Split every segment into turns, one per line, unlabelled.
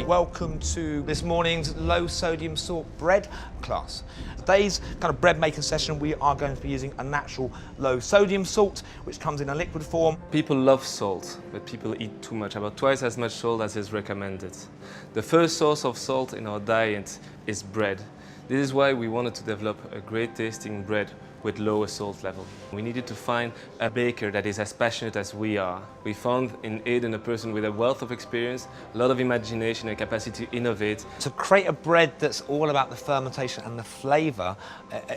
Welcome to this morning's low sodium salt bread class. Today's kind of bread making session, we are going to be using a natural low sodium salt, which comes in a liquid form.
People love salt, but people eat too much, about twice as much salt as is recommended. The first source of salt in our diet is bread. This is why we wanted to develop a great tasting bread with lower salt level. We needed to find a baker that is as passionate as we are. We found in Aidan a person with a wealth of experience, a lot of imagination and capacity to innovate.
To create a bread that's all about the fermentation and the flavour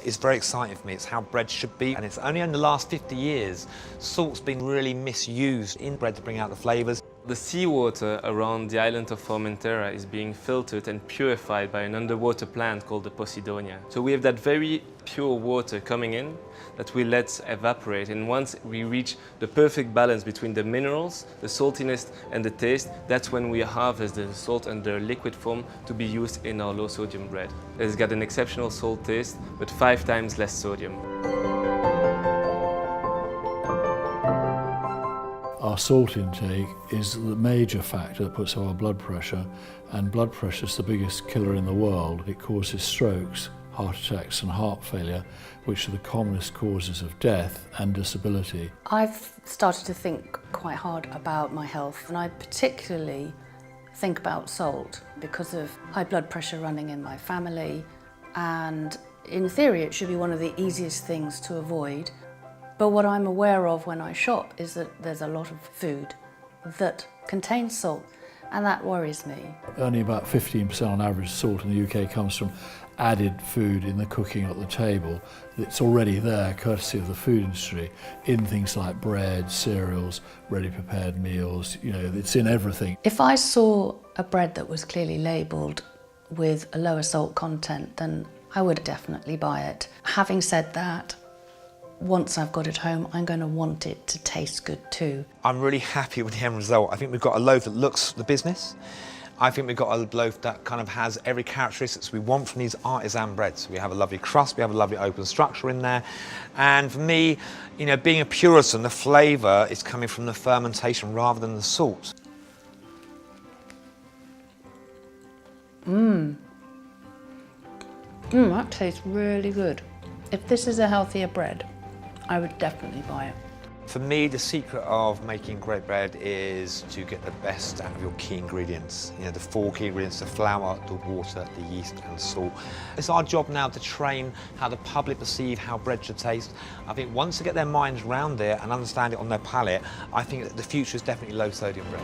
is very exciting for me. It's how bread should be, and it's only in the last 50 years salt's been really misused in bread to bring out the flavours.
The seawater around the island of Formentera is being filtered and purified by an underwater plant called the Posidonia. So we have that very pure water coming in that we let evaporate, and once we reach the perfect balance between the minerals, the saltiness and the taste, that's when we harvest the salt under liquid form to be used in our low sodium bread. It's got an exceptional salt taste, but 5 times less sodium.
Our salt intake is the major factor that puts up our blood pressure, and blood pressure is the biggest killer in the world. It causes strokes, heart attacks and heart failure, which are the commonest causes of death and disability.
I've started to think quite hard about my health, and I particularly think about salt because of high blood pressure running in my family, and in theory it should be one of the easiest things to avoid. But what I'm aware of when I shop is that there's a lot of food that contains salt, and that worries me.
Only about 15% on average salt in the UK comes from added food in the cooking at the table. It's already there, courtesy of the food industry, in things like bread, cereals, ready-prepared meals. You know, it's in everything.
If I saw a bread that was clearly labelled with a lower salt content, then I would definitely buy it. Having said that, once I've got it home, I'm going to want it to taste good too.
I'm really happy with the end result. I think we've got a loaf that looks the business. I think we've got a loaf that kind of has every characteristics we want from these artisan breads. We have a lovely crust, we have a lovely open structure in there. And for me, you know, being a Puritan, the flavour is coming from the fermentation rather than the salt.
That tastes really good. If this is a healthier bread, I would definitely buy it.
For me, the secret of making great bread is to get the best out of your key ingredients. You know, the 4 key ingredients: the flour, the water, the yeast and salt. It's our job now to train how the public perceive how bread should taste. I think once they get their minds around it and understand it on their palate, I think that the future is definitely low sodium bread.